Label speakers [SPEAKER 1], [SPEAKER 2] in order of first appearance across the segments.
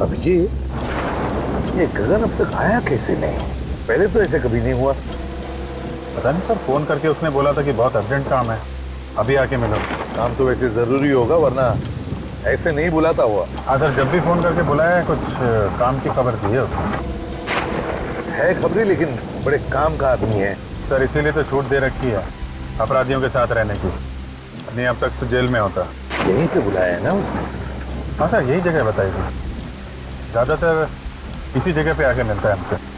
[SPEAKER 1] अभिजीत, ये गगन अब तक आया कैसे नहीं? पहले तो ऐसे कभी नहीं हुआ।
[SPEAKER 2] पता नहीं सर, फोन करके उसने बोला था कि बहुत अर्जेंट काम है, अभी आके मिलो।
[SPEAKER 1] काम तो वैसे जरूरी होगा, वरना ऐसे नहीं बुलाता हुआ।
[SPEAKER 2] हाँ सर, जब भी फोन करके बुलाया है, कुछ काम की खबर दी है उसने।
[SPEAKER 1] है खबरी, लेकिन बड़े काम का आदमी है
[SPEAKER 2] सर, इसीलिए तो छूट दे रखी है अपराधियों के साथ रहने की, नहीं अब तक तो जेल में होता।
[SPEAKER 1] यहीं पे बुलाया है ना उसने?
[SPEAKER 2] हाँ सर, यही जगह बताई थी, ज़्यादातर इसी जगह पे आके मिलता है हमसे।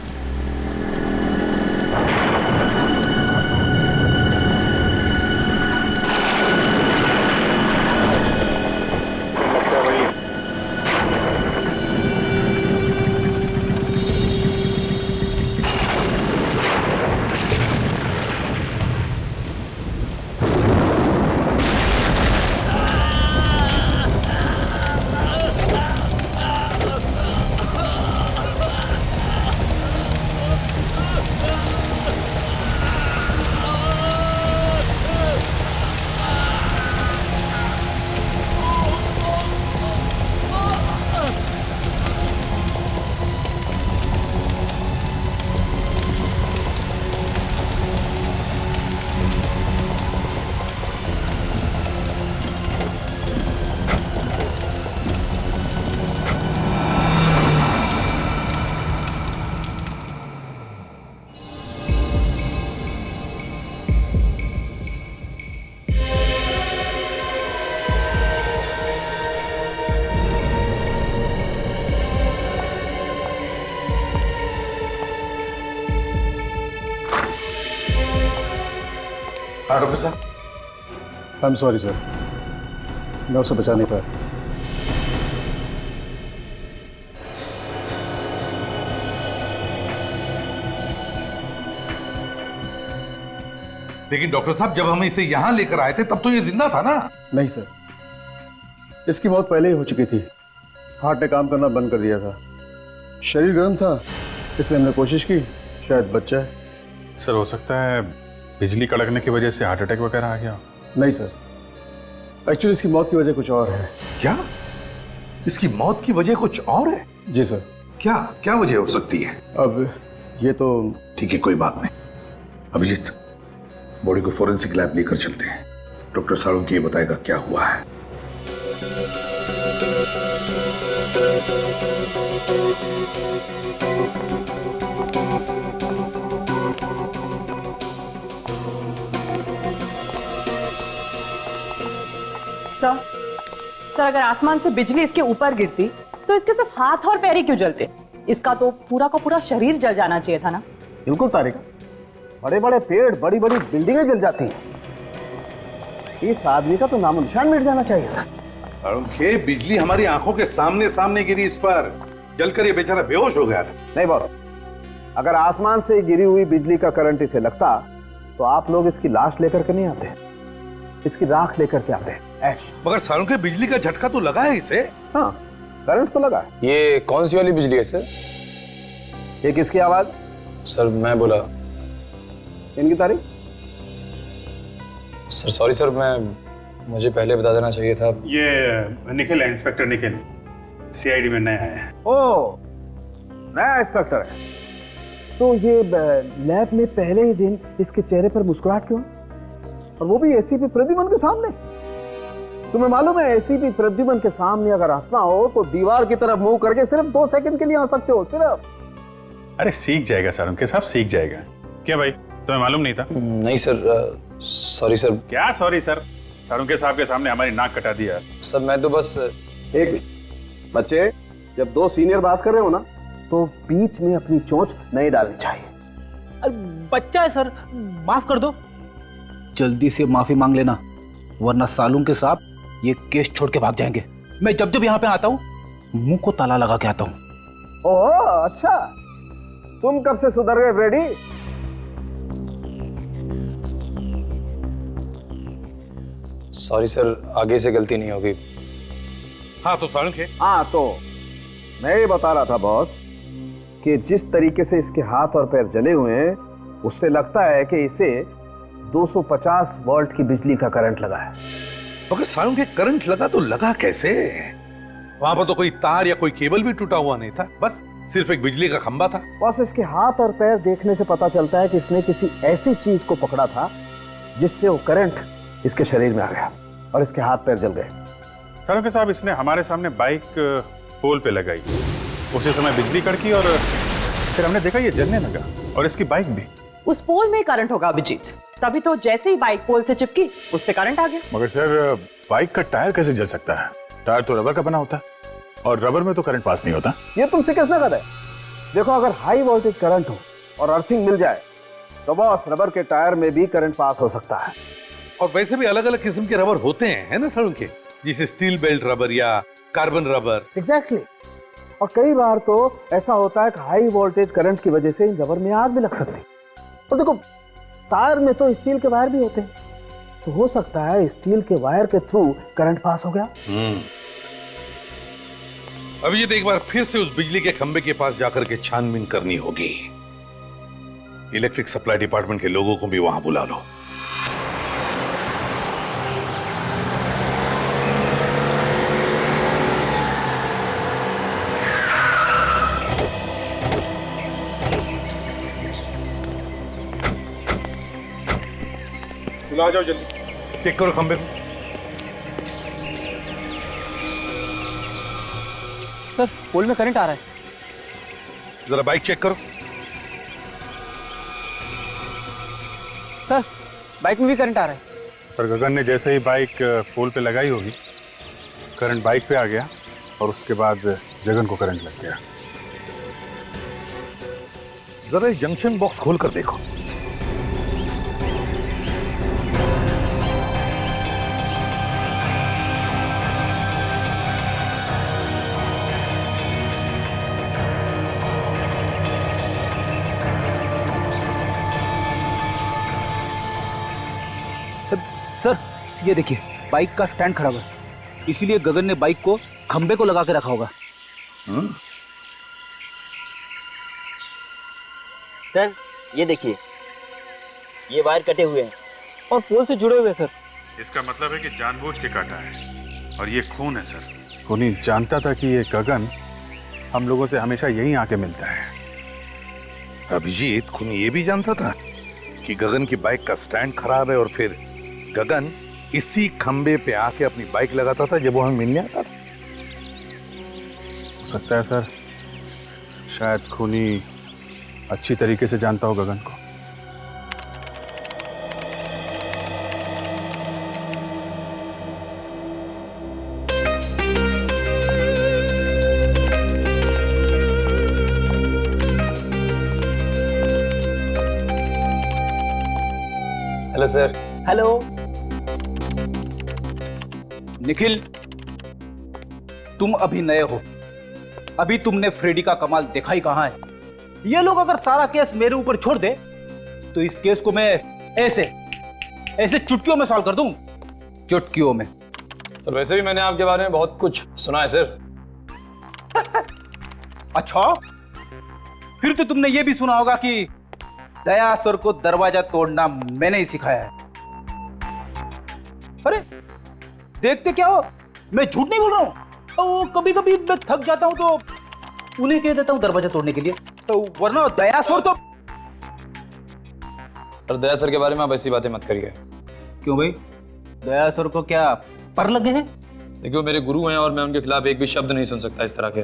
[SPEAKER 1] डॉक्टर साहब,
[SPEAKER 3] आई एम सॉरी सर, मैं उसे बचा नहीं पाया।
[SPEAKER 4] लेकिन डॉक्टर साहब, जब हम इसे यहां लेकर आए थे तब तो ये जिंदा था ना?
[SPEAKER 3] नहीं सर, इसकी मौत पहले ही हो चुकी थी। हार्ट ने काम करना बंद कर दिया था, शरीर गर्म था, इसलिए हमने कोशिश की शायद बच जाए।
[SPEAKER 2] सर, हो सकता है बिजली कड़कने की वजह से हार्ट अटैक वगैरह आ गया।
[SPEAKER 3] नहीं सर, एक्चुअली इसकी मौत की वजह कुछ और है।
[SPEAKER 4] क्या? इसकी मौत की वजह कुछ और है?
[SPEAKER 3] जी सर।
[SPEAKER 4] क्या क्या वजह हो सकती है?
[SPEAKER 3] अब ये तो
[SPEAKER 4] ठीक है, कोई बात नहीं। अभिजीत, बॉडी को फोरेंसिक लैब लेकर चलते हैं, डॉक्टर साळुंखे ये बताएगा क्या हुआ है।
[SPEAKER 5] सर, अगर आसमान से बिजली इसके ऊपर गिरती तो इसके सिर्फ हाथ और पैर ही क्यों जलते? इसका तो पूरा का पूरा शरीर जल जाना चाहिए था ना।
[SPEAKER 6] बिल्कुल तारिका, बड़े बड़े पेड़, बड़ी बड़ी बिल्डिंगें जल जाती हैं। इस आदमी का तो नामो निशान मिट जाना चाहिए था।
[SPEAKER 4] साळुंखे, बिजली हमारी आंखों के सामने सामने गिरी इस पर, जलकर ये बेचारा बेहोश हो गया था।
[SPEAKER 6] नहीं बॉस, अगर आसमान से गिरी हुई बिजली का करंट इसे लगता तो आप लोग इसकी लाश लेकर के नहीं आते, इसकी राख लेकर के आते।
[SPEAKER 4] मगर साळुंखे, बिजली का झटका तो लगा है इसे।
[SPEAKER 6] हाँ, करंट तो लगा।
[SPEAKER 7] ये कौन सी वाली बिजली है सर?
[SPEAKER 6] ये किसकी आवाज?
[SPEAKER 7] सर मैं बोला।
[SPEAKER 6] इनकी तारीख?
[SPEAKER 7] सर सॉरी सर, मुझे पहले बता देना चाहिए था।
[SPEAKER 2] ये निखिल है, इंस्पेक्टर निखिल, सीआईडी में नया है।
[SPEAKER 6] ओ, नया इंस्पेक्टर है। तो ये लैब में पहले ही दिन इसके चेहरे पर मुस्कुराहट क्यों, और वो भी एसीपी प्रद्युमन के सामने? तुम्हें मालूम है एसीपी प्रद्युमन के सामने अगर हंसना हो तो दीवार की तरफ मुंह करके सिर्फ 2 सेकंड के लिए हंस सकते हो, सिर्फ।
[SPEAKER 2] अरे सीख जाएगा साळुंखे साहब, सीख जाएगा। क्या भाई, तुम्हें मालूम नहीं था?
[SPEAKER 7] नहीं सर, सॉरी सर।
[SPEAKER 2] क्या सॉरी सर? साळुंखे साहब के सामने हमारी नाक कटा दिया।
[SPEAKER 7] सर मैं तो बस
[SPEAKER 6] एक बच्चे, जब 2 सीनियर बात कर रहे हो ना तो बीच में अपनी चोंच नहीं डालनी चाहिए।
[SPEAKER 8] अरे बच्चा है सर, माफ कर दो। जल्दी से माफी मांग लेना, वरना साळुंखे साहब ये केस छोड़ के भाग जाएंगे। मैं जब जब यहाँ पे आता हूँ मुंह को ताला लगा के आता हूँ।
[SPEAKER 6] ओह अच्छा, तुम कब से सुधर गए फ्रेडी?
[SPEAKER 7] सॉरी सर, आगे से गलती नहीं होगी।
[SPEAKER 4] हाँ तो साळुंखे,
[SPEAKER 6] हाँ तो मैं ये बता रहा था बॉस कि जिस तरीके से इसके हाथ और पैर जले हुए हैं उससे लगता है कि इसे 250 वोल्ट की बिजली का करंट लगा है।
[SPEAKER 4] मगर साळुंखे, करंट लगा तो लगा कैसे?
[SPEAKER 9] वहां पर तो कोई तार या कोई केबल भी टूटा हुआ नहीं था, बस सिर्फ एक बिजली का खंबा था।
[SPEAKER 6] बस इसके हाथ और पैर देखने से पता चलता है कि इसने किसी ऐसी चीज को पकड़ा था जिससे वो करंट इसके शरीर में आ गया और इसके हाथ पैर जल गए।
[SPEAKER 2] सालुंके साहब, इसने हमारे सामने बाइक पोल पे लगाई, उसी समय बिजली कड़की और फिर हमने देखा ये जलने लगा, और इसकी बाइक भी।
[SPEAKER 5] उस पोल में करंट होगा अभिजीत, तभी तो जैसे ही बाइक पोल से चिपकी उस पे करंट आ गया।
[SPEAKER 2] मगर सर, बाइक का टायर कैसे जल सकता है? टायर तो रबर का बना होता है, और रबर में तो करंट पास नहीं होता।
[SPEAKER 6] ये तुमसे किसने कहा है? देखो, अगर हाई वोल्टेज करंट हो और अर्थिंग मिल जाए तो बस रबर के टायर में भी करंट पास हो सकता है।
[SPEAKER 9] और वैसे भी अलग अलग किस्म के रबर होते हैं, है ना सालुंके, जैसे स्टील बेल्ट रबर या कार्बन रबर।
[SPEAKER 6] एग्जैक्टली। और कई बार तो ऐसा होता है कि हाई वोल्टेज करंट की वजह से इन रबर में आग भी लग सकती है। और देखो, टायर में तो स्टील के वायर भी होते हैं, तो हो सकता है स्टील के वायर के थ्रू करंट पास हो गया।
[SPEAKER 9] अभिजीत, एक बार फिर से उस बिजली के खंबे के पास जाकर के छानबीन करनी होगी। इलेक्ट्रिक सप्लाई डिपार्टमेंट के लोगों को भी वहां बुला लो।
[SPEAKER 2] बुला जाओ जल्दी।
[SPEAKER 9] चेक करो खंबे को।
[SPEAKER 8] सर, पोल में करंट आ रहा है।
[SPEAKER 9] जरा बाइक चेक करो।
[SPEAKER 8] सर, बाइक में भी करंट आ रहा है।
[SPEAKER 2] पर गगन ने जैसे ही बाइक पोल पे लगाई होगी, करंट बाइक पे आ गया, और उसके बाद गगन को करंट लग गया।
[SPEAKER 9] जरा जंक्शन बॉक्स खोल कर देखो।
[SPEAKER 8] सर, ये देखिए, बाइक का स्टैंड खराब है, इसीलिए गगन ने बाइक को खंबे को लगा के रखा होगा।
[SPEAKER 10] सर, ये देखिए, ये वायर कटे हुए हैं और पोल से जुड़े हुए हैं सर।
[SPEAKER 2] इसका मतलब है कि जानबूझ के काटा है, और ये खून है सर। खूनी जानता था कि ये गगन हम लोगों से हमेशा यहीं आके मिलता है।
[SPEAKER 9] अभिजीत, खूनी ये भी जानता था कि गगन की बाइक का स्टैंड खराब है, और फिर गगन इसी खंबे पे आके अपनी बाइक लगाता था जब वो हमें मिलने आता था।
[SPEAKER 2] हो सकता है सर, शायद खूनी अच्छी तरीके से जानता हो गगन को।
[SPEAKER 7] Hello sir.
[SPEAKER 10] हेलो।
[SPEAKER 8] निखिल, तुम अभी नए हो, अभी तुमने फ्रेडी का कमाल देखा ही कहां है। ये लोग अगर सारा केस मेरे ऊपर छोड़ दे तो इस केस को मैं ऐसे चुटकियों में सॉल्व कर दूं, चुटकियों में।
[SPEAKER 7] सर, वैसे भी मैंने आपके बारे में बहुत कुछ सुना है सर।
[SPEAKER 8] अच्छा, फिर तो तुमने ये भी सुना होगा कि दया सर को दरवाजा तोड़ना मैंने ही सिखाया है। अरे देखते क्या हो, मैं झूठ नहीं बोल रहा हूं। वो कभी कभी मैं थक जाता हूं तो उन्हें कह देता हूं दरवाजा तोड़ने के लिए, तो वरना दया सर तो।
[SPEAKER 7] सर, दया सर के बारे में आप ऐसी बातें मत करिए।
[SPEAKER 8] क्यों भाई, दया सर को क्या पर लगे हैं?
[SPEAKER 7] देखिए, वो मेरे गुरु हैं और मैं उनके खिलाफ एक भी शब्द नहीं सुन सकता इस तरह के।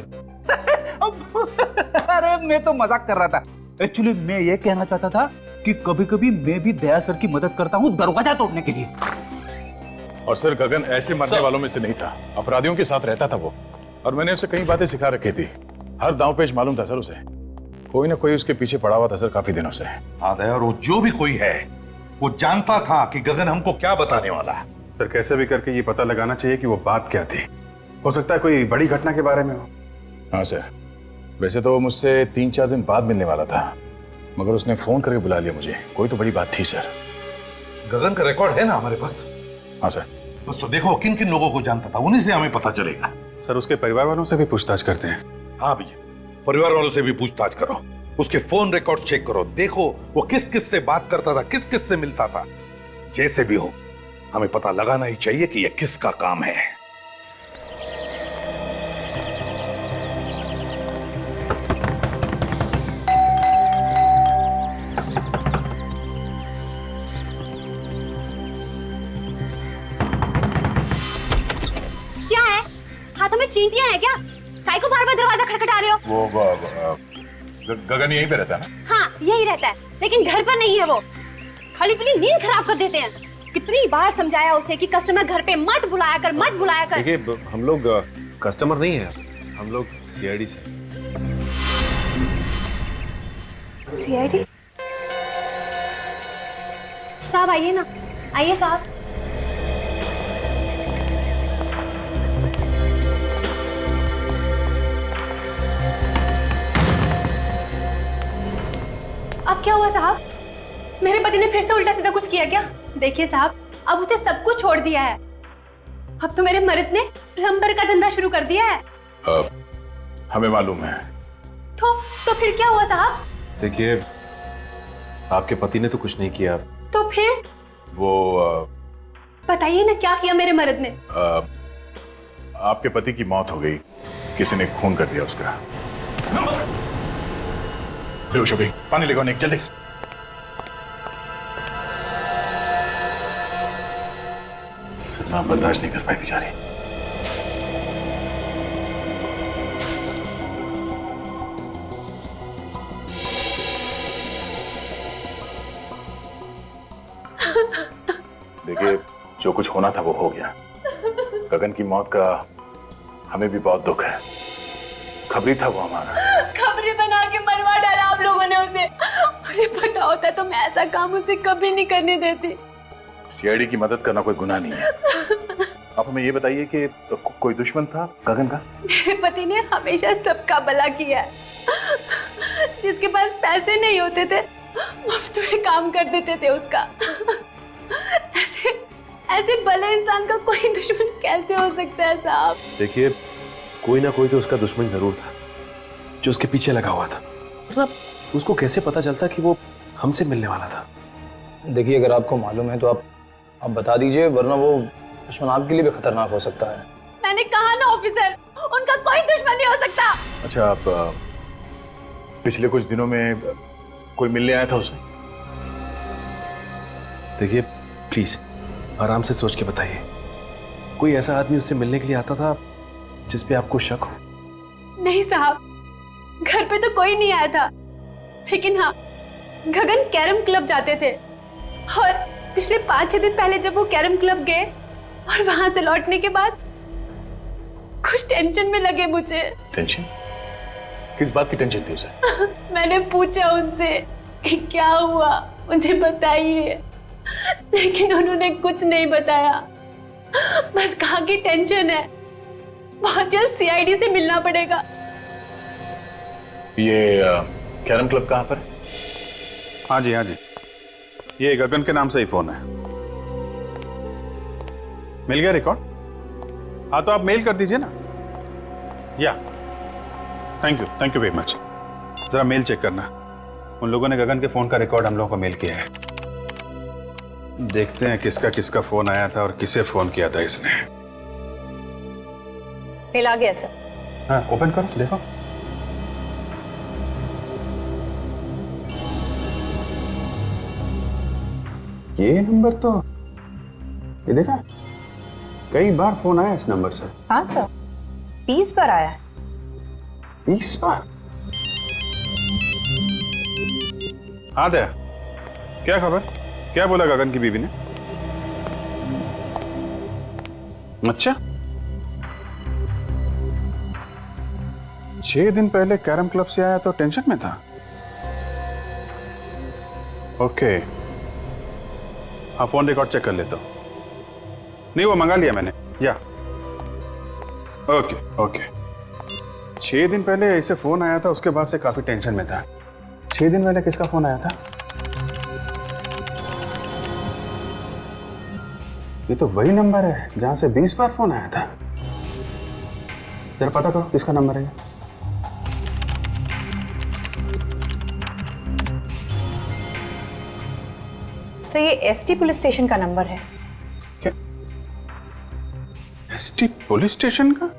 [SPEAKER 8] अरे मैं तो मजाक कर रहा था। एक्चुअली मैं ये कहना चाहता था कि कभी कभी मैं भी दया सर की मदद करता हूँ दरवाजा तोड़ने के लिए।
[SPEAKER 2] और सर, गगन ऐसे मरने वालों में से नहीं था, अपराधियों के साथ रहता था वो, और मैंने उसे कई बातें सिखा रखी थी। हर दांव पेच मालूम था सर उसे। कोई ना कोई उसके पीछे पड़ा हुआ था सर काफी दिनों से।
[SPEAKER 9] हाँ दया, और वो जो भी कोई है वो जानता था कि गगन हमको क्या बताने वाला है।
[SPEAKER 2] सर, कैसे भी करके ये पता लगाना चाहिए कि वो बात क्या थी। हो सकता है कोई बड़ी घटना के बारे में हो। हाँ सर, वैसे तो वो मुझसे 3-4 दिन बाद मिलने वाला था, मगर उसने फोन करके बुला लिया मुझे। कोई तो बड़ी बात थी सर।
[SPEAKER 9] गगन का रिकॉर्ड है ना हमारे पास?
[SPEAKER 2] हाँ सर।
[SPEAKER 9] बस तो देखो किन किन लोगों को जानता था, उन्हीं से हमें पता चलेगा।
[SPEAKER 2] सर, उसके परिवार वालों से भी पूछताछ करते हैं।
[SPEAKER 9] हाँ भैया, परिवार वालों से भी पूछताछ करो, उसके फोन रिकॉर्ड चेक करो, देखो वो किस किस से बात करता था, किस किस से मिलता था। जैसे भी हो, हमें पता लगाना ही चाहिए कि यह किसका काम है।
[SPEAKER 11] में चींटियां हैं क्या? काय को बार बार दरवाजा खटखटा रहे हो?
[SPEAKER 2] वो गगन यहीं पे रहता है ना?
[SPEAKER 11] हाँ यही रहता है, लेकिन घर पर नहीं है वो। खाली पीली नींद खराब कर देते हैं। कितनी बार समझाया उसे कि कस्टमर घर पे मत बुलाया कर, मत बुलाया कर।
[SPEAKER 12] देखिए हम लोग कस्टमर नहीं है, हम लोग सीआईडी से।
[SPEAKER 11] सीआईडी? साहब आइए ना, आइए साहब। अब क्या हुआ साहब? मेरे पति ने फिर से उल्टा सीधा कुछ किया क्या? देखिए साहब, अब उसे सब कुछ छोड़ दिया है। अब तो मेरे मर्द ने प्लम्बर का धंधा शुरू कर दिया है।
[SPEAKER 2] हमें मालूम है।
[SPEAKER 11] तो फिर क्या हुआ साहब?
[SPEAKER 12] देखिए आपके पति ने तो कुछ नहीं किया।
[SPEAKER 11] तो फिर?
[SPEAKER 2] वो
[SPEAKER 11] बताइए ना, क्या किया मेरे मर्द ने?
[SPEAKER 2] आपके पति की मौत हो गई, किसी ने खून कर दिया उसका। बेहोश हो गई, पानी लेकर निक जल्दी। सदमा बर्दाश्त नहीं कर पाई बेचारी। देखिए जो कुछ होना था वो हो गया। गगन की मौत का हमें भी बहुत दुख है। खबरी था वो हमारा।
[SPEAKER 11] खबरी बना के मरवा डाला आप लोगों ने उसे। मुझे पता होता तो मैं ऐसा काम उसे कभी नहीं करने देती।
[SPEAKER 2] सीआईडी की मदद करना कोई गुनाह नहीं है। आप हमें ये बताइए कि कोई दुश्मन था गगन का?
[SPEAKER 11] मेरे पति ने हमेशा सबका भला किया है। जिसके पास पैसे नहीं होते थे मुफ्त में काम कर देते थे उसका। ऐसे भले इंसान का कोई दुश्मन कैसे हो सकता है साहब?
[SPEAKER 12] देखिए कोई ना कोई तो उसका दुश्मन जरूर था जो उसके पीछे लगा हुआ था। मतलब उसको कैसे पता चलता कि वो हमसे मिलने वाला था?
[SPEAKER 7] देखिए अगर आपको मालूम है तो आप बता दीजिए, वरना वो दुश्मन आपके लिए भी खतरनाक हो सकता है।
[SPEAKER 11] मैंने कहा ना ऑफिसर, उनका कोई दुश्मन नहीं हो सकता।
[SPEAKER 2] अच्छा, आप पिछले कुछ दिनों में कोई मिलने आया था उसे?
[SPEAKER 12] देखिए प्लीज आराम से सोच के बताइए। कोई ऐसा आदमी उससे मिलने के लिए आता था जिस पे आपको शक हो?
[SPEAKER 11] नहीं साहब, घर पे तो कोई नहीं आया था, लेकिन हाँ गगन कैरम क्लब जाते थे और पिछले 5-6 दिन पहले जब वो कैरम क्लब गए और वहां से लौटने के बाद कुछ टेंशन में लगे मुझे।
[SPEAKER 2] टेंशन? किस बात की टेंशन थी उसे?
[SPEAKER 11] मैंने पूछा उनसे कि क्या हुआ, मुझे बताइए, लेकिन उन्होंने कुछ नहीं बताया। बस कहा कि टेंशन है, बहुत जल्द सीआईडी से मिलना पड़ेगा।
[SPEAKER 2] ये कैरम क्लब कहाँ पर? हाँ जी हाँ जी, ये गगन के नाम से ही फोन है। मिल गया रिकॉर्ड? हाँ तो आप मेल कर दीजिए ना। या थैंक यू वेरी मच। जरा मेल चेक करना, उन लोगों ने गगन के फोन का रिकॉर्ड हम लोगों को मेल किया है। देखते हैं किसका फोन आया था और किसे फोन किया था इसने।
[SPEAKER 11] मेल आ गया सर।
[SPEAKER 2] हाँ ओपन करो देखो।
[SPEAKER 3] ये नंबर तो, ये देखा, कई बार फोन आया इस नंबर से।
[SPEAKER 5] हाँ सर, 20 बार आया है।
[SPEAKER 3] 20 बार?
[SPEAKER 2] हाँ दया, क्या खबर? क्या बोला गगन की बीवी ने? अच्छा, 6 दिन पहले कैरम क्लब से आया तो टेंशन में था। ओके, हाँ फोन रिकॉर्ड चेक कर लेता हूं। नहीं वो मंगा लिया मैंने। या ओके 6 दिन पहले इसे फोन आया था, उसके बाद से काफी टेंशन में था। 6 दिन पहले किसका फोन आया था? ये तो वही नंबर है जहां से 20 बार फोन आया था। जरा पता करो किसका नंबर है।
[SPEAKER 5] सर ये एसटी पुलिस स्टेशन का नंबर है।
[SPEAKER 2] क्या? एसटी पुलिस स्टेशन का?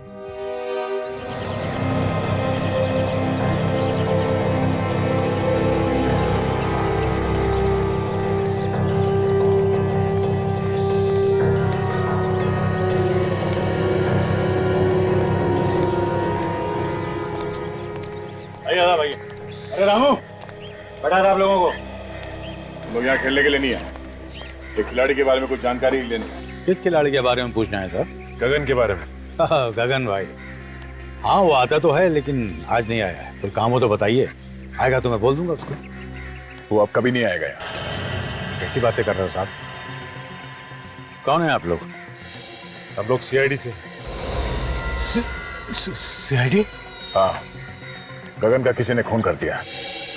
[SPEAKER 2] अरे रामू, बता आप लोगों को, हम लोग यहाँ खेलने के लिए नहीं आए। एक खिलाड़ी के बारे में कुछ जानकारी लेनी है।
[SPEAKER 13] किस खिलाड़ी के बारे में पूछना है सर?
[SPEAKER 2] गगन के बारे में।
[SPEAKER 13] गगन भाई, हाँ वो आता तो है लेकिन आज नहीं आया है। कोई काम हो तो बताइए, आएगा तो मैं बोल दूंगा उसको।
[SPEAKER 2] वो अब कभी नहीं आएगा यहाँ।
[SPEAKER 13] कैसी बातें कर रहे हो साहब? कौन है आप लोग?
[SPEAKER 2] हम लोग सीआईडी से।
[SPEAKER 13] सीआईडी?
[SPEAKER 2] हाँ, गगन का किसी ने खून कर दिया।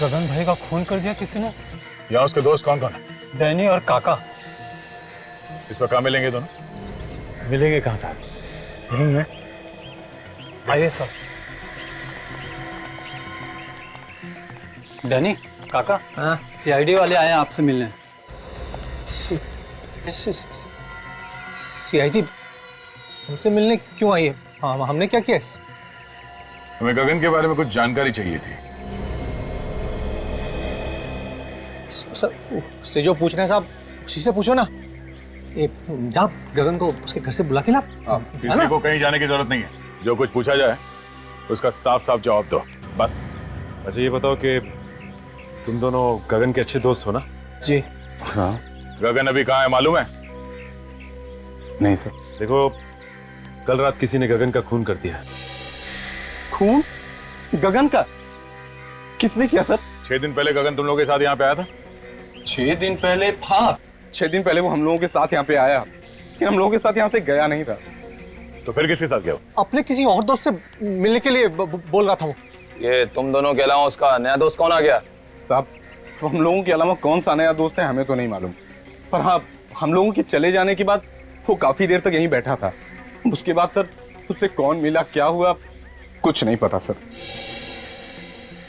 [SPEAKER 7] गगन भाई का खून कर दिया किसी ने?
[SPEAKER 2] यहाँ उसके दोस्त कौन कौन है?
[SPEAKER 7] डैनी और काका।
[SPEAKER 2] इस वक्त कहाँ मिलेंगे दोनों?
[SPEAKER 13] मिलेंगे कहाँ साहब? नहीं है।
[SPEAKER 7] आइए सर। डैनी, काका, सीआईडी वाले आए हैं आपसे मिलने।
[SPEAKER 12] सीआईडी हमसे मिलने क्यों आई है? हाँ, हमने क्या किया?
[SPEAKER 2] हमें गगन के बारे में कुछ जानकारी चाहिए थी।
[SPEAKER 12] सर, उससे जो पूछ रहे हैं साहब, उसी से पूछो ना। जा गगन को उसके घर से बुला के ला।
[SPEAKER 2] किसी को कहीं जाने की जरूरत नहीं है। जो कुछ पूछा जाए उसका साफ साफ जवाब दो, बस।
[SPEAKER 12] अच्छा ये बताओ कि तुम दोनों गगन के अच्छे दोस्त हो ना?
[SPEAKER 7] जी
[SPEAKER 2] हाँ। गगन अभी कहाँ है मालूम है?
[SPEAKER 13] नहीं सर।
[SPEAKER 12] देखो, कल रात किसी ने गगन का खून कर दिया।
[SPEAKER 3] खून? गगन का? किसने किया सर?
[SPEAKER 2] 6 दिन पहले गगन तुम लोगों के साथ यहाँ पे आया था।
[SPEAKER 6] 6 दिन पहले? हाँ, 6 दिन पहले वो हम लोगों के साथ यहाँ पे आया, लेकिन हम लोगों के साथ यहाँ से गया नहीं था।
[SPEAKER 2] तो फिर किसके साथ गया?
[SPEAKER 12] अपने किसी और दोस्त से मिलने के लिए बोल रहा था वो।
[SPEAKER 7] ये तुम दोनों के अलावा उसका नया दोस्त कौन आ गया?
[SPEAKER 6] साहब, तो हम लोगों के अलावा कौन सा नया दोस्त है हमें तो नहीं मालूम, पर हाँ, हम लोगों के चले जाने के बाद वो काफी देर तक यहीं बैठा था। उसके बाद सर उससे कौन मिला, क्या हुआ, कुछ नहीं पता सर।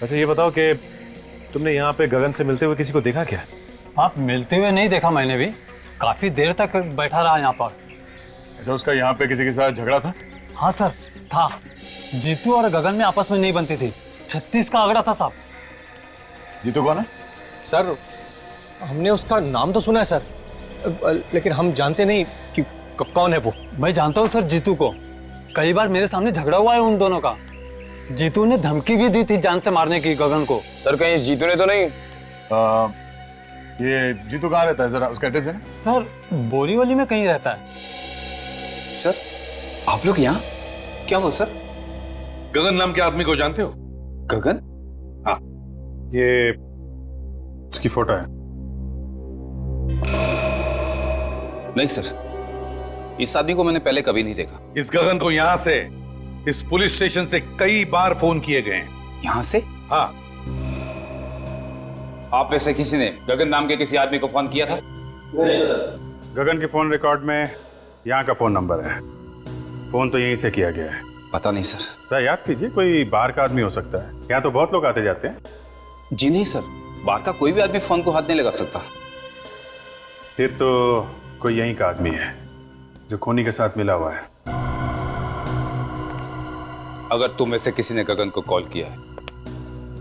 [SPEAKER 12] अच्छा ये बताओ कि तुमने यहाँ पे गगन से मिलते हुए किसी को देखा क्या?
[SPEAKER 7] आप मिलते हुए नहीं देखा मैंने भी, काफी देर तक बैठा रहा यहाँ पर।
[SPEAKER 2] अच्छा, उसका यहाँ पे किसी के साथ झगड़ा था?
[SPEAKER 7] हाँ सर, था। जीतू और गगन में आपस में नहीं बनती थी। 36 का आंकड़ा था साहब।
[SPEAKER 2] जीतू कौन है?
[SPEAKER 12] सर, हमने उसका नाम तो सुना है सर, लेकिन हम जानते नहीं कि कौन है वो।
[SPEAKER 7] मैं जानता हूँ सर जीतू को, कई बार मेरे सामने झगड़ा हुआ है उन दोनों का। जीतू ने धमकी भी दी थी जान से मारने की गगन को।
[SPEAKER 13] सर कहीं जीतू ने तो नहीं?
[SPEAKER 2] ये जीतू कहाँ रहता है, जरा उसका एड्रेस है ना?
[SPEAKER 7] सर बोरीवली में कहीं रहता है।
[SPEAKER 13] सर आप लोग यहाँ क्या हो सर?
[SPEAKER 9] गगन नाम के आदमी को जानते हो?
[SPEAKER 13] गगन?
[SPEAKER 2] हाँ, ये उसकी फोटो है।
[SPEAKER 13] नहीं सर, इस आदमी को मैंने पहले कभी नहीं देखा।
[SPEAKER 9] इस गगन को यहाँ से, इस पुलिस स्टेशन से कई बार फोन किए गए हैं।
[SPEAKER 13] यहाँ से?
[SPEAKER 9] हाँ।
[SPEAKER 13] आप में से किसी ने गगन नाम के किसी आदमी को फोन किया था?
[SPEAKER 2] नहीं सर। गगन के फोन रिकॉर्ड में यहाँ का फोन नंबर है। फोन तो यहीं से किया गया है।
[SPEAKER 13] पता नहीं सर।
[SPEAKER 2] तो याद कीजिए, कोई बाहर का आदमी हो सकता है। यहाँ तो बहुत लोग आते जाते हैं।
[SPEAKER 13] जी नहीं सर, बाहर का कोई भी आदमी फोन को हाथ नहीं लगा सकता।
[SPEAKER 2] फिर तो कोई यहीं का आदमी है जो खूनी के साथ मिला हुआ है।
[SPEAKER 13] अगर तुम में से किसी ने गगन को कॉल किया है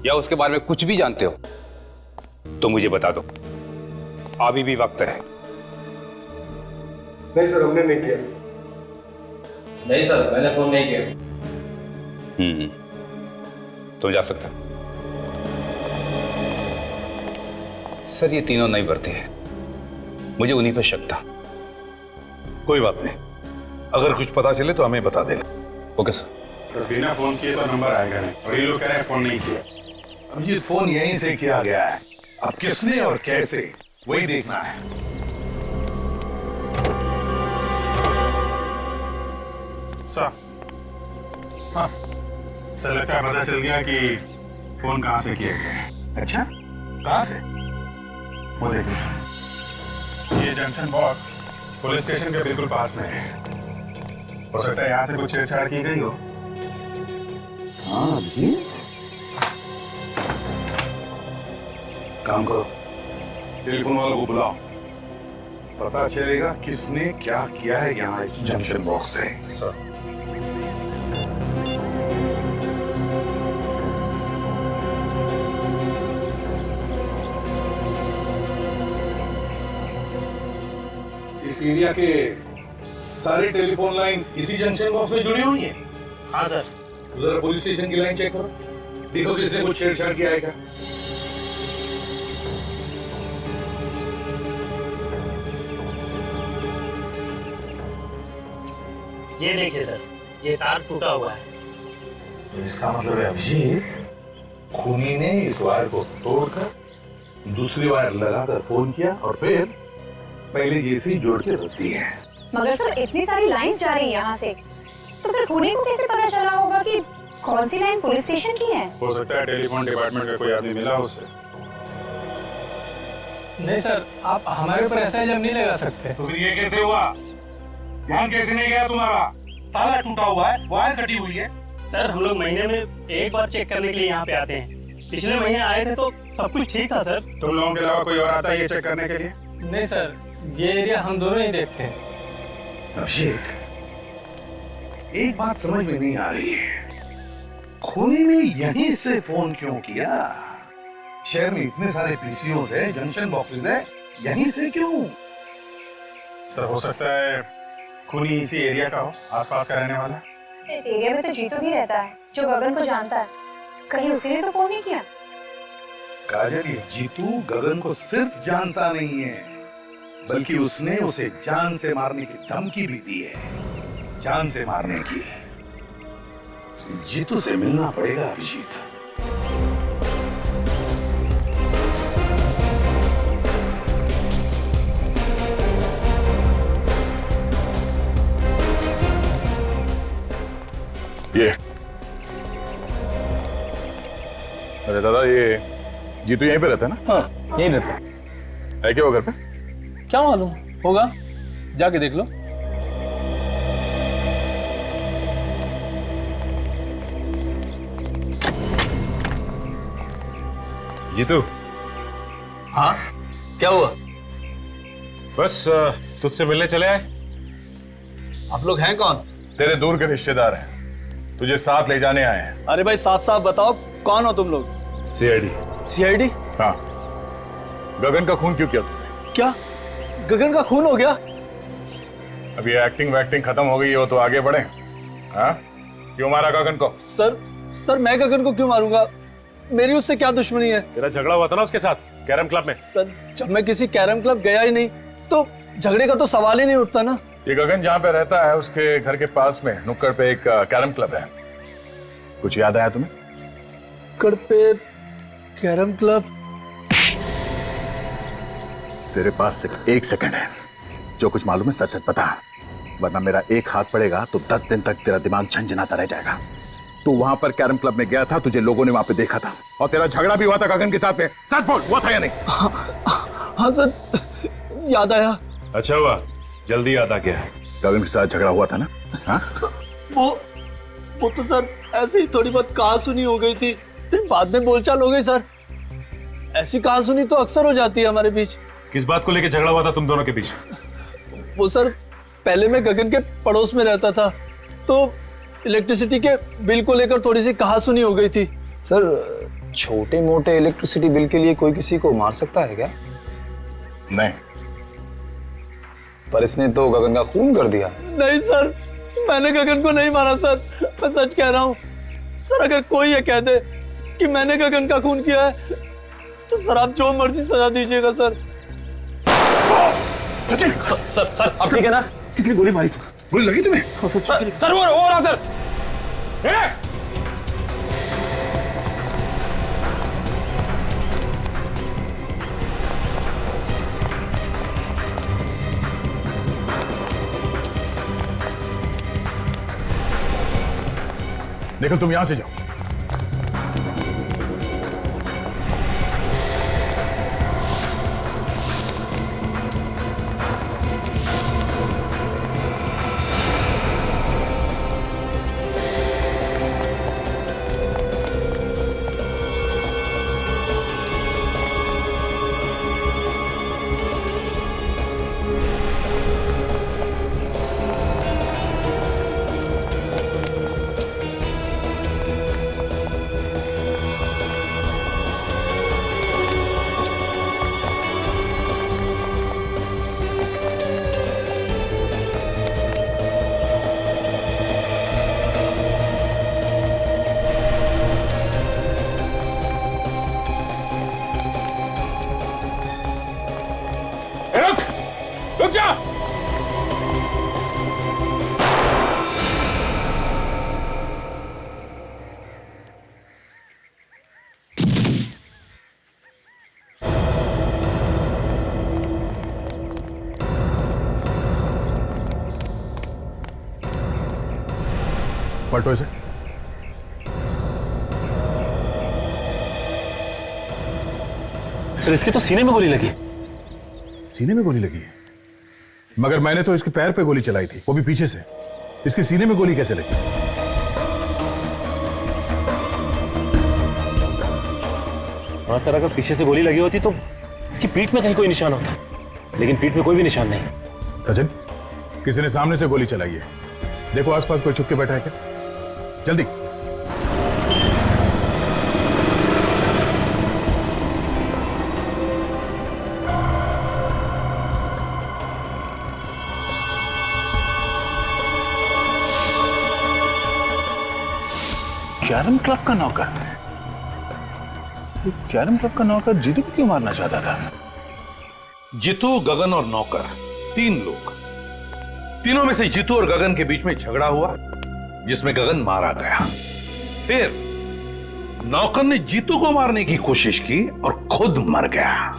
[SPEAKER 13] या उसके बारे में कुछ भी जानते हो तो मुझे बता दो, अभी भी वक्त है।
[SPEAKER 3] नहीं सर, हमने नहीं किया।
[SPEAKER 10] नहीं सर, मैंने फोन नहीं किया।
[SPEAKER 13] तुम जा सकते हो। सर ये तीनों नहीं बढ़ते हैं, मुझे उन्हीं पर शक था।
[SPEAKER 9] कोई बात नहीं, अगर कुछ पता चले तो हमें बता देना।
[SPEAKER 13] Okay sir.
[SPEAKER 2] तो बिना फोन किए तो नंबर आएगा नहीं, और ये लोग कह रहे हैं फोन नहीं किया।
[SPEAKER 9] अभिजीत, फोन यहीं से किया गया है, अब किसने और कैसे वही देखना है।
[SPEAKER 2] सर, हाँ सर, लगता है पता चल गया कि फोन कहाँ से किया गया है। अच्छा, कहाँ से? वो देखिए सर, ये जंक्शन बॉक्स पुलिस स्टेशन के बिल्कुल पास में है। हो सकता है यहाँ से कुछ छेड़छाड़ की गई हो।
[SPEAKER 1] हाँ जी,
[SPEAKER 9] काम करो, टेलीफोन वालों को बुलाओ, पता चलेगा किसने क्या किया है यहाँ इस जंक्शन बॉक्स से।
[SPEAKER 2] सर,
[SPEAKER 9] इस एरिया के सारे टेलीफोन लाइंस इसी जंक्शन बॉक्स में जुड़ी हुई हैं।
[SPEAKER 10] हाँ सर।
[SPEAKER 9] जरा पुलिस स्टेशन की लाइन चेक करो। देखो किसने कुछ छेड़छाड़ किया है क्या?
[SPEAKER 10] ये देखिए सर, ये तार टूटा हुआ है।
[SPEAKER 9] तो इसका मतलब है अभिजीत खूनी ने इस वायर को तोड़कर दूसरी वायर लगाकर फोन किया और फिर पहले जैसे ही जोड़ के रख दी है।
[SPEAKER 11] मगर सर इतनी सारी लाइंस जा रही है यहाँ से, तो फिर खूनी को कैसे पता चला होगा कि कौन सी लाइन पुलिस स्टेशन की है?
[SPEAKER 2] हो सकता है टेलीफोन डिपार्टमेंट का कोई आदमी मिला उससे।
[SPEAKER 7] नहीं सर, आप हमारे ऊपर ऐसा इल्जाम नहीं लगा सकते।
[SPEAKER 9] तो फिर ये कैसे हुआ? ध्यान कैसे नहीं गया तुम्हारा? ताला टूटा हुआ है, वायर कटी हुई है।
[SPEAKER 10] सर हम लोग महीने में एक बार चेक करने के लिए यहाँ पे आते हैं। पिछले महीने आए थे तो सब कुछ ठीक था सर।
[SPEAKER 2] तुम लोगों के अलावा कोई और आता है ये चेक करने के लिए?
[SPEAKER 7] नहीं सर, ये एरिया हम दोनों ही देखते हैं।
[SPEAKER 9] अभिषेक, एक बात समझ में नहीं आ रही है, खूनी ने यहीं से फोन क्यों किया? शहर में इतने सारे पीसीओस है, जंक्शन बॉक्सेस है, यहीं से क्यों?
[SPEAKER 2] सर हो सकता है खूनी इसी एरिया का हो, आसपास का रहने वाला।
[SPEAKER 11] इस एरिया में तो जीतू भी रहता है, जो गगन को जानता है। कहीं उसी ने तो फोन नहीं किया?
[SPEAKER 9] काजल, ये जीतू गगन को सिर्फ जानता नहीं है, बल्कि उसने उसे जान से मारने की धमकी भी दी है। जान से मारने की। जीतू से मिलना पड़ेगा अभिजीत।
[SPEAKER 2] ये अरे दादा, ये जीतू यहीं पे रहता है ना?
[SPEAKER 7] हाँ, यहीं रहता
[SPEAKER 2] है क्या वो घर पे?
[SPEAKER 7] क्या मालूम होगा, जाके देख लो।
[SPEAKER 2] जीतू।
[SPEAKER 7] हाँ, क्या हुआ?
[SPEAKER 2] बस तुझसे मिलने चले आए।
[SPEAKER 7] आप लोग हैं कौन?
[SPEAKER 2] तेरे दूर के रिश्तेदार हैं, तुझे साथ ले जाने आए हैं।
[SPEAKER 7] अरे भाई साफ साफ बताओ, कौन हो तुम लोग?
[SPEAKER 2] सीआईडी।
[SPEAKER 7] सीआईडी?
[SPEAKER 2] हाँ। गगन का खून क्यों किया तुमने?
[SPEAKER 7] क्या गगन का खून हो गया?
[SPEAKER 2] अब ये एक्टिंग वैक्टिंग खत्म हो गई हो तो आगे बढ़े। हाँ, क्यों मारा गगन को?
[SPEAKER 7] सर मैं गगन को क्यों मारूंगा? मेरी उससे क्या दुश्मनी है?
[SPEAKER 12] तेरा झगड़ा हुआ था ना उसके साथ कैरम क्लब में।
[SPEAKER 7] सर जब मैं किसी कैरम क्लब गया ही नहीं तो झगड़े का तो सवाल ही नहीं उठता ना।
[SPEAKER 2] ये गगन जहाँ पे रहता है उसके घर के पास में नुक्कड़ पे एक कैरम क्लब है। कुछ याद आया तुम्हें?
[SPEAKER 7] नुक्कड़ पे कैरम क्लब?
[SPEAKER 2] तेरे पास सिर्फ 1 सेकंड है, जो कुछ मालूम है सच सच बता, वरना मेरा एक हाथ पड़ेगा तो 10 दिन तक तेरा दिमाग झंझनाता रह जाएगा। तू वहां पर कैरम क्लब में गया था, तुझे लोगों ने वहां पे देखा था और तेरा झगड़ा भी हुआ था गगन के साथ में। सच बोल, हुआ था या नहीं?
[SPEAKER 7] हाँ सर, याद आया।
[SPEAKER 12] अच्छा हुआ, जल्दी याद आ गया।
[SPEAKER 2] गगन के साथ झगड़ा हुआ था ना? हाँ?
[SPEAKER 7] वो तो सर ऐसे ही थोड़ी बहुत कहा सुनी हो गई थी, फिर बाद में बोलचाल हो गई सर। ऐसी कहा सुनी तो अक्सर हो जाती है हमारे बीच।
[SPEAKER 12] किस बात को लेकर झगड़ा हुआ था तुम दोनों के बीच?
[SPEAKER 7] वो सर, पहले मैं गगन के पड़ोस में रहता था तो इलेक्ट्रिसिटी के बिल को लेकर थोड़ी सी कहा सुनी हो गई थी।
[SPEAKER 14] सर छोटे मोटे इलेक्ट्रिसिटी बिल के लिए कोई किसी को मार सकता है क्या?
[SPEAKER 2] नहीं।
[SPEAKER 14] पर इसने तो गगन का खून कर दिया।
[SPEAKER 7] नहीं सर, मैंने गगन को नहीं मारा सर, मैं सच कह रहा हूँ सर। अगर कोई ये कह दे कि मैंने गगन का खून किया है तो सर आप जो मर्जी सजा दीजिएगा सर।
[SPEAKER 12] सचिन! सर आप ठीक है ना?
[SPEAKER 4] किसने गोली मारी? गोली लगी तुम्हें?
[SPEAKER 12] सर वो रहा सर।
[SPEAKER 2] देखो तुम यहां से जाओ। पलटो इसे।
[SPEAKER 12] सर इसके तो सीने में गोली लगी।
[SPEAKER 2] सीने में गोली लगी है? मगर मैंने तो इसके पैर पे गोली चलाई थी, वो भी पीछे से। इसके सीने में गोली कैसे लगी?
[SPEAKER 12] हाँ सर, अगर पीछे से गोली लगी होती तो इसकी पीठ में कहीं कोई निशान होता, लेकिन पीठ में कोई भी निशान नहीं।
[SPEAKER 2] सचिन, किसी ने सामने से गोली चलाई है। देखो आसपास कोई छुप के बैठा है क्या? जल्दी। कैरम क्लब का नौकर? कैरम क्लब का नौकर जीतू को क्यों मारना चाहता था?
[SPEAKER 9] जीतू, गगन और नौकर, 3 लोग। तीनों में से जीतू और गगन के बीच में झगड़ा हुआ, जिसमें गगन मारा गया। फिर नौकर ने जीतू को मारने की कोशिश की और खुद मर गया।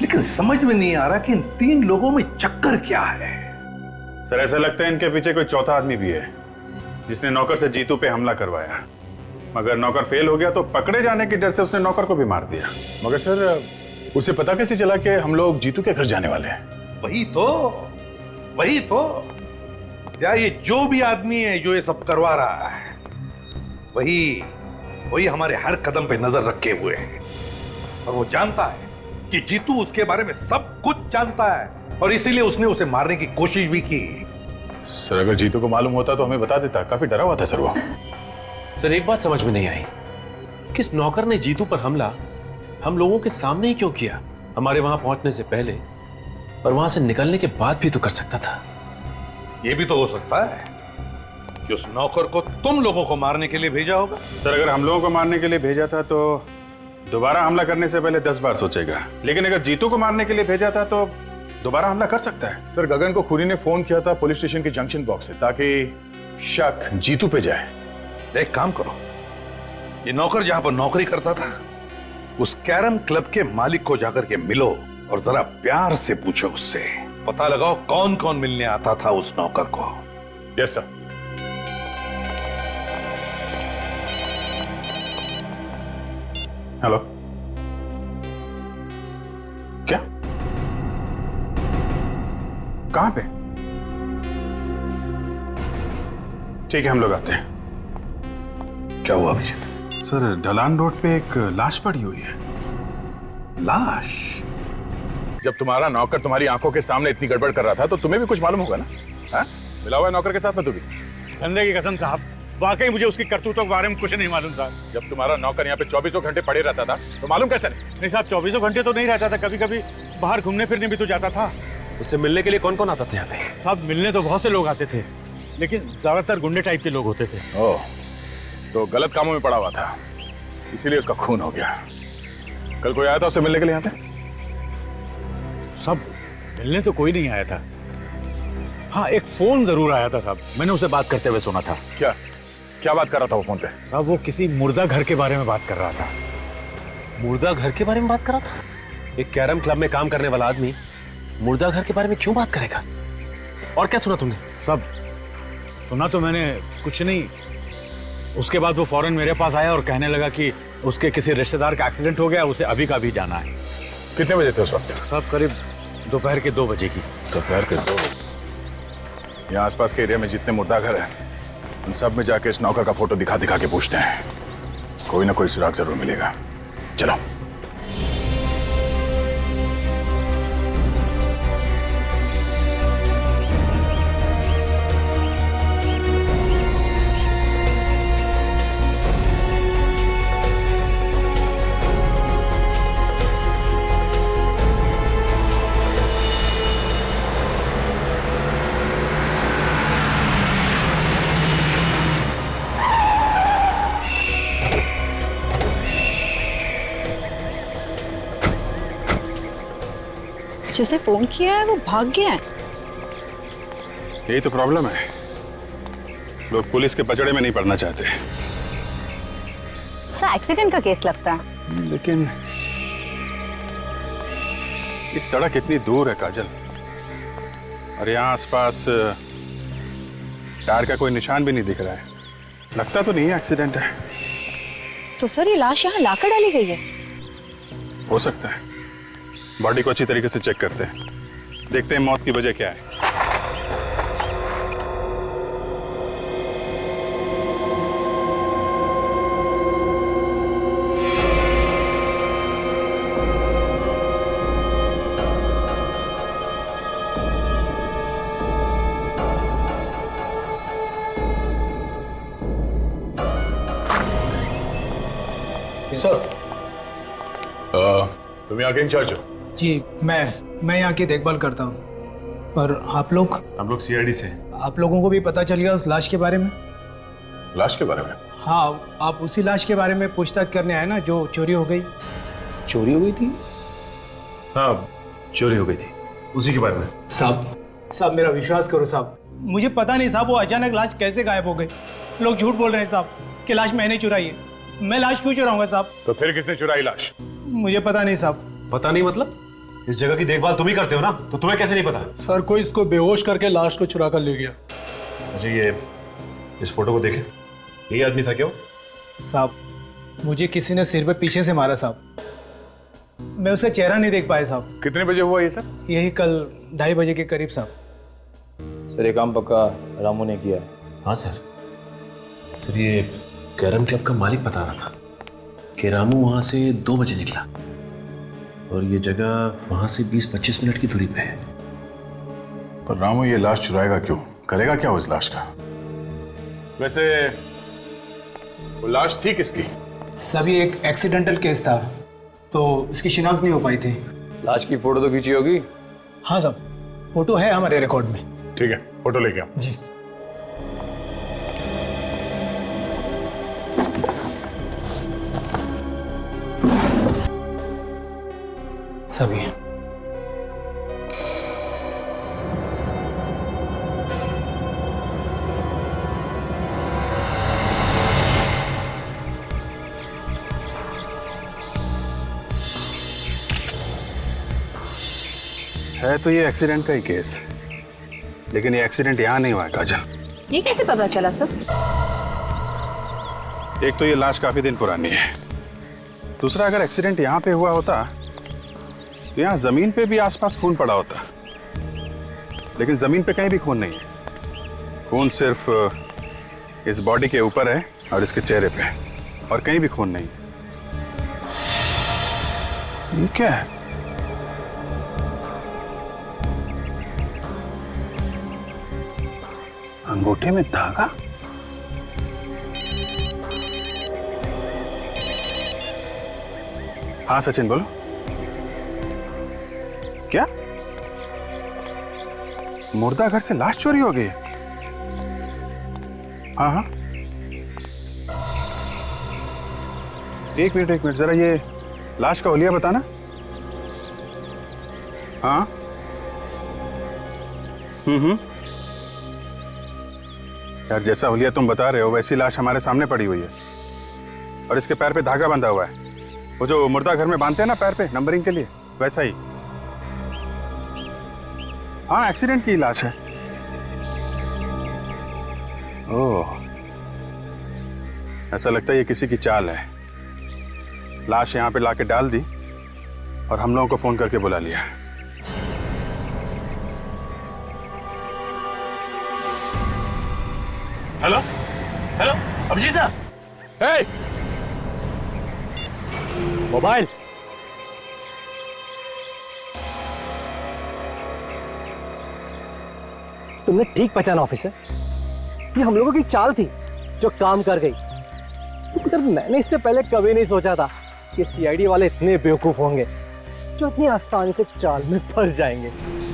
[SPEAKER 9] लेकिन समझ में नहीं आ रहा कि इन 3 लोगों में चक्कर क्या है।
[SPEAKER 2] सर, ऐसा लगता है इनके पीछे कोई चौथा आदमी भी है, जिसने नौकर से जीतू पे हमला करवाया। मगर नौकर फेल हो गया तो पकड़े जाने के डर से उसने नौकर को भी मार दिया। मगर सर, उसे पता कैसे चला कि हम लोग जीतू के घर जाने वाले हैं?
[SPEAKER 9] वही तो या ये जो भी आदमी है जो ये सब करवा रहा है, वही हमारे हर कदम पे नजर रखे हुए है। और वो जानता है कि जीतू उसके बारे में सब कुछ जानता है, और इसीलिए उसने उसे मारने की कोशिश भी की।
[SPEAKER 2] सर, अगर जीतू को मालूम होता तो हमें बता देता। काफी डरा हुआ था सर वो।
[SPEAKER 12] सर एक बात समझ में नहीं आई, किस नौकर ने जीतू पर हमला हम लोगों के सामने ही क्यों किया? हमारे वहां पहुंचने से पहले और वहां से निकलने के बाद भी तो कर सकता था।
[SPEAKER 9] ये भी तो हो सकता है कि उस नौकर को तुम लोगों को मारने के लिए भेजा होगा।
[SPEAKER 2] सर, अगर हम लोगों को मारने के लिए भेजा था तो दोबारा हमला करने से पहले 10 बार सोचेगा। लेकिन अगर जीतू को मारने के लिए भेजा था तो दोबारा हमला कर सकता है। सर, गगन को खूनी ने फोन किया था पुलिस स्टेशन के जंक्शन बॉक्स से, ताकि शक जीतू पे जाए।
[SPEAKER 9] एक काम करो, ये नौकर जहां पर नौकरी करता था उस कैरम क्लब के मालिक को जाकर के मिलो और जरा प्यार से पूछो उससे, पता लगाओ कौन कौन मिलने आता था उस नौकर को।
[SPEAKER 2] Yes sir. हेलो, क्या? कहां पे? ठीक है, हम लोग आते हैं।
[SPEAKER 9] क्या हुआ अभिजीत?
[SPEAKER 2] सर, ढलान रोड पे एक लाश पड़ी हुई है।
[SPEAKER 9] लाश?
[SPEAKER 2] जब तुम्हारा नौकर तुम्हारी आंखों के सामने इतनी गड़बड़ कर रहा था तो तुम्हें भी कुछ मालूम होगा ना? हाँ? मिला हुआ है नौकर के साथ में तू भी?
[SPEAKER 15] धंधे की कसम साहब, वाकई मुझे उसकी करतूतों के बारे में कुछ नहीं मालूम साहब।
[SPEAKER 2] जब तुम्हारा नौकर यहाँ पे 24 घंटे पड़े रहता था तो मालूम कैसे नहीं?
[SPEAKER 15] नहीं साहब, 24 घंटे तो नहीं रहता था, कभी कभी बाहर घूमने फिरने भी तो जाता था।
[SPEAKER 12] उससे मिलने के लिए कौन कौन आता था यहाँ पे?
[SPEAKER 15] साहब, मिलने तो बहुत से लोग आते थे, लेकिन ज्यादातर गुंडे टाइप के लोग होते थे।
[SPEAKER 2] ओह, तो गलत कामों में पड़ा हुआ था, इसीलिए उसका खून हो गया। कल कोई आया था उससे मिलने के लिए यहाँ पे?
[SPEAKER 15] सब मिलने तो कोई नहीं आया था। हाँ, एक फोन जरूर आया था साहब, मैंने उसे बात करते हुए सुना था।
[SPEAKER 2] क्या क्या बात कर रहा था वो फोन पे?
[SPEAKER 15] साहब, वो किसी मुर्दा घर के बारे में बात कर रहा था।
[SPEAKER 12] मुर्दा घर के बारे में बात कर रहा था? एक कैरम क्लब में काम करने वाला आदमी मुर्दा घर के बारे में क्यों बात करेगा? और क्या सुना तुमने?
[SPEAKER 15] सब सुना तो मैंने कुछ नहीं। उसके बाद वो फौरन मेरे पास आया और कहने लगा कि उसके किसी रिश्तेदार का एक्सीडेंट हो गया, उसे अभी का अभी जाना है।
[SPEAKER 2] कितने बजे थे उस वक्त?
[SPEAKER 15] साहब, करीब दोपहर के 2 बजे की।
[SPEAKER 2] दोपहर के 2 बजे? यहाँ आसपास के एरिया में जितने मुर्दा घर हैं उन सब में जाके इस नौकर का फोटो दिखा दिखा के पूछते हैं, कोई ना कोई सुराग जरूर मिलेगा। चलो।
[SPEAKER 16] जिसे फोन किया है वो भाग गया है।
[SPEAKER 2] यही तो प्रॉब्लम है, लोग पुलिस के पचड़े में नहीं पड़ना चाहते।
[SPEAKER 16] सर, एक्सीडेंट का केस लगता है।
[SPEAKER 2] लेकिन ये सड़क इतनी दूर है काजल, और यहाँ आसपास टायर का कोई निशान भी नहीं दिख रहा है। लगता तो नहीं है एक्सीडेंट है।
[SPEAKER 16] तो सर ये लाश यहाँ लाकर डाली गई है?
[SPEAKER 2] हो सकता है। बॉडी को अच्छी तरीके से चेक करते हैं, देखते हैं मौत की वजह क्या है।
[SPEAKER 3] सर
[SPEAKER 2] तुम यहाँ के इंचार्ज हो?
[SPEAKER 17] जी मैं यहाँ की देखभाल करता हूँ। पर आप लोग?
[SPEAKER 2] हम लोग सीआईडी से।
[SPEAKER 17] आप लोगों को भी पता चल गया उस लाश के बारे में?
[SPEAKER 2] लाश के बारे में?
[SPEAKER 17] हाँ, आप उसी लाश के बारे में पूछताछ करने आए ना जो चोरी हो गई?
[SPEAKER 14] चोरी हो गई थी?
[SPEAKER 12] हाँ, चोरी हो गई थी, उसी के बारे में।
[SPEAKER 17] साहब मेरा विश्वास करो साहब, मुझे पता नहीं साहब वो अचानक लाश कैसे गायब हो गई। लोग झूठ बोल रहे हैं साहब कि लाश मैंने चुराई है। मैं लाश क्यों चुराऊंगा साहब?
[SPEAKER 2] तो फिर किसने चुराई लाश?
[SPEAKER 17] मुझे पता नहीं साहब।
[SPEAKER 12] पता नहीं मतलब? इस जगह की देखभाल तुम ही करते हो ना, तो तुम्हें कैसे नहीं पता?
[SPEAKER 17] सर कोई इसको बेहोश करके लाश को चुरा कर ले गया।
[SPEAKER 12] मुझे ये इस फोटो को देखे, यही आदमी था क्या?
[SPEAKER 17] साहब मुझे किसी ने सिर पे पीछे से मारा साहब, मैं उसका चेहरा नहीं देख पाया साहब।
[SPEAKER 2] कितने बजे हुआ ये सब?
[SPEAKER 17] यही कल 2:30 बजे के करीब साहब।
[SPEAKER 14] सर ये काम पक्का रामू ने किया है?
[SPEAKER 12] हाँ सर। सर ये कैरम क्लब का मालिक बता रहा था कि रामू वहाँ से 2 बजे निकला और ये जगह वहाँ से 20-25 मिनट की दूरी पे है।
[SPEAKER 2] पर रामू ये लाश चुराएगा क्यों? करेगा क्या उस लाश का? वैसे वो लाश थी किसकी?
[SPEAKER 17] सभी एक एक्सीडेंटल केस था तो इसकी शिनाख्त नहीं हो पाई थी।
[SPEAKER 14] लाश की फोटो तो खींची होगी?
[SPEAKER 17] हाँ साहब, फोटो है हमारे रिकॉर्ड में।
[SPEAKER 2] ठीक है, फोटो लेके आओ।
[SPEAKER 17] जी। सभी
[SPEAKER 2] है तो ये एक्सीडेंट का ही केस, लेकिन ये एक्सीडेंट यहाँ नहीं हुआ है काजल।
[SPEAKER 16] ये कैसे पता चला सर?
[SPEAKER 2] एक तो ये लाश काफी दिन पुरानी है, दूसरा अगर एक्सीडेंट यहाँ पे हुआ होता तो यहाँ जमीन पे भी आसपास खून पड़ा होता, लेकिन जमीन पे कहीं भी खून नहीं है। खून सिर्फ इस बॉडी के ऊपर है और इसके चेहरे पे, और कहीं भी खून नहीं। ये क्या है? अंगूठे में धागा? हाँ सचिन बोलो। क्या मुर्दा घर से लाश चोरी हो गई? हाँ हाँ, एक मिनट जरा ये लाश का हुलिया बताना। हाँ यार, जैसा हुलिया तुम बता रहे हो वैसी लाश हमारे सामने पड़ी हुई है और इसके पैर पे धागा बंधा हुआ है, वो जो मुर्दा घर में बांधते हैं ना पैर पे नंबरिंग के लिए, वैसा ही। हाँ, एक्सीडेंट की लाश है। ओह, ऐसा लगता है ये किसी की चाल है। लाश यहाँ पे लाके डाल दी और हम लोगों को फोन करके बुला लिया।
[SPEAKER 12] हेलो हेलो, अभिजीत साहब।
[SPEAKER 2] हे,
[SPEAKER 6] मोबाइल। तुमने ठीक पहचाना ऑफिसर, ये हम लोगों की चाल थी जो काम कर गई। मगर मैंने इससे पहले कभी नहीं सोचा था कि सीआईडी वाले इतने बेवकूफ होंगे जो इतनी आसानी से चाल में फंस जाएंगे।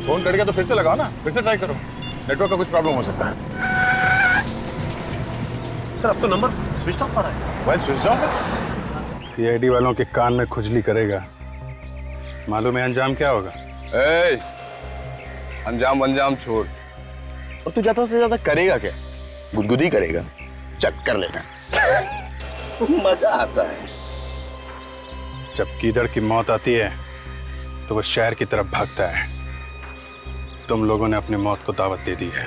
[SPEAKER 2] फोन करके तो फिर से लगाओ ना, फिर से ट्राई करो, नेटवर्क का कुछ प्रॉब्लम हो सकता है।
[SPEAKER 12] सर अब तो नंबर स्विच ऑफ आ रहा है।
[SPEAKER 2] मोबाइल स्विच ऑफ है? सीआईडी वालों के कान में खुजली करेगा, मालूम है अंजाम क्या होगा?
[SPEAKER 14] ए, अंजाम छोड़, और तू ज्यादा से ज्यादा करेगा क्या? गुदगुदी करेगा, चक्कर लेगा। मजा आता है।
[SPEAKER 2] जब कीदड़ की मौत आती है तो वो शहर की तरफ भागता है। तुम लोगों ने अपनी मौत को दावत दे दी है।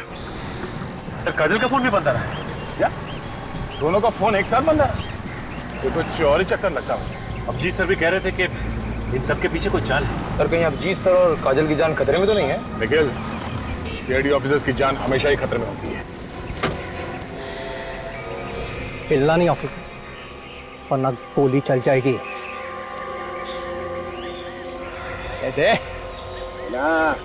[SPEAKER 12] सर काजल का फोन भी बंद आ रहा है क्या?
[SPEAKER 2] दोनों का फोन एक साथ बंद है। ये कुछ और ही चक्कर लगता है।
[SPEAKER 12] अब जी सर भी कह रहे थे कि इन सब के पीछे कोई चाल है।
[SPEAKER 14] सर कहीं अभिजीत सर और काजल की जान खतरे में तो नहीं है?
[SPEAKER 2] निखिल, सीआईडी ऑफिसर्स की जान हमेशा ही खतरे में होती है।
[SPEAKER 17] हिलना नहीं ऑफिसर, वरना गोली चल जाएगी। दे
[SPEAKER 2] ना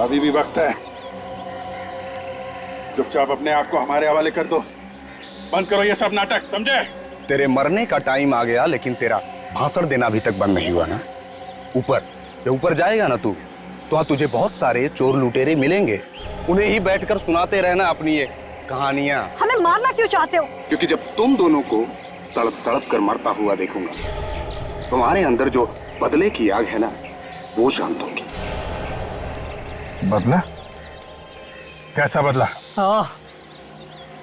[SPEAKER 2] अभी भी वक्त है। चुपचाप अपने आप को हमारे हवाले कर दो। बंद करो ये सब नाटक, समझे?
[SPEAKER 14] तेरे मरने का टाइम आ गया, लेकिन तेरा भाषण देना अभी तक बंद नहीं हुआ ना। ऊपर जब ऊपर जाएगा ना तू, तो वहां तुझे बहुत सारे चोर लुटेरे मिलेंगे। उन्हें ही बैठकर सुनाते रहना अपनी ये कहानियां।
[SPEAKER 5] हमें मारना क्यों चाहते हो?
[SPEAKER 14] क्योंकि जब तुम दोनों को तड़प तड़प कर मरता हुआ देखूंगा, तुम्हारे अंदर जो बदले की आग है ना, वो शांत होगी।
[SPEAKER 2] बदला? कैसा बदला?
[SPEAKER 17] हाँ,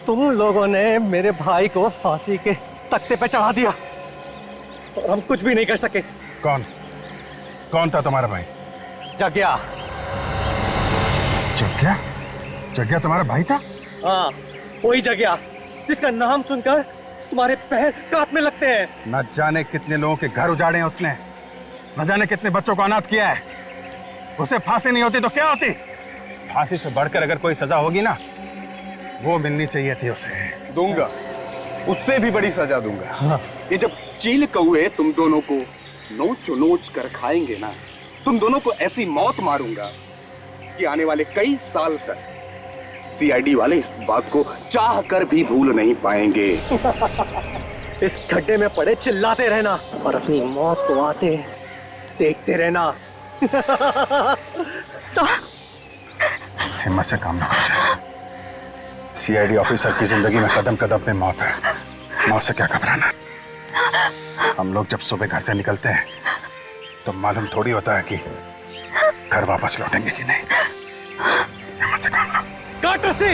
[SPEAKER 17] तुम लोगों ने मेरे भाई को फांसी के तख्ते पे चढ़ा दिया और हम कुछ भी नहीं कर सके।
[SPEAKER 2] कौन कौन था तुम्हारा भाई?
[SPEAKER 17] जग्या।
[SPEAKER 2] जग्या? जग्या तुम्हारा भाई था?
[SPEAKER 17] हाँ, वही जग्या जिसका नाम सुनकर तुम्हारे पैर कांपने लगते हैं।
[SPEAKER 2] न जाने कितने लोगों के घर उजाड़े हैं उसने, न जाने कितने बच्चों को अनाथ किया है। उसे फांसी नहीं होती तो क्या होती? फांसी से बढ़कर अगर कोई सजा होगी ना, वो मिलनी चाहिए थी उसे।
[SPEAKER 14] दूंगा, उससे भी बड़ी सजा दूंगा। हाँ। ये जब चील कौए तुम दोनों को नोच नोच कर खाएंगे ना, तुम दोनों को ऐसी मौत मारूंगा कि आने वाले कई साल तक सीआईडी वाले इस बात को चाह कर भी भूल नहीं पाएंगे।
[SPEAKER 17] इस गड्ढे में पड़े चिल्लाते रहना और अपनी मौत को आते देखते रहना।
[SPEAKER 2] हिम्मत से काम ना कर जाए। सीआईडी ऑफिसर की जिंदगी में कदम कदम पे मौत है। मौत से क्या घबराना। हम लोग जब सुबह घर से निकलते हैं तो मालूम थोड़ी होता है कि घर वापस लौटेंगे कि नहीं। हिम्मत से काम लो।
[SPEAKER 17] काट रस्सी।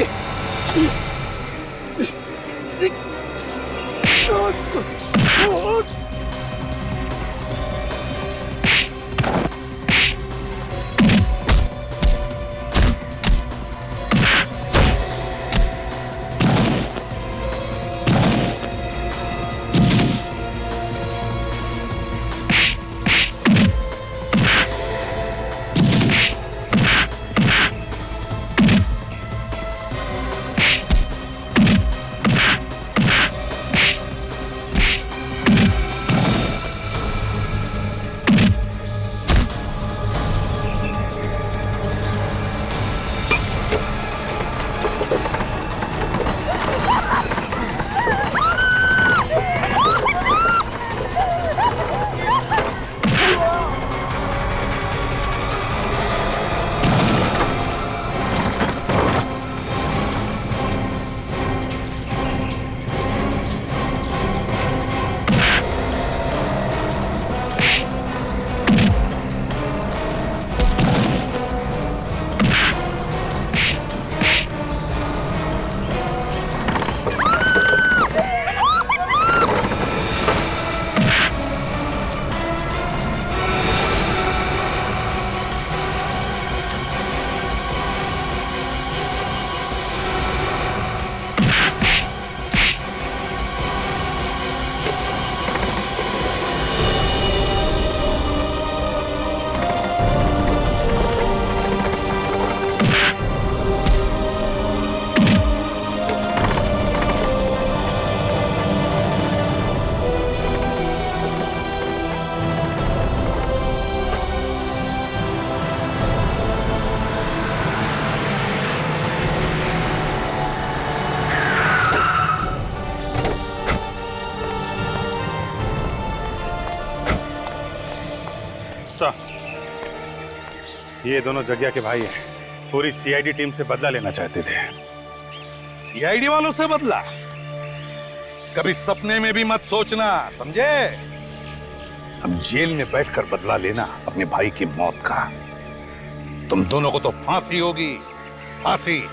[SPEAKER 2] मास्टर, ये दोनों जग्या के भाई हैं। पूरी सीआईडी टीम से बदला लेना चाहते थे।
[SPEAKER 9] सीआईडी वालों से बदला? कभी सपने में भी मत सोचना, समझे? हम जेल में बैठकर बदला लेना अपने भाई की मौत का। तुम दोनों को तो फांसी होगी, फांसी।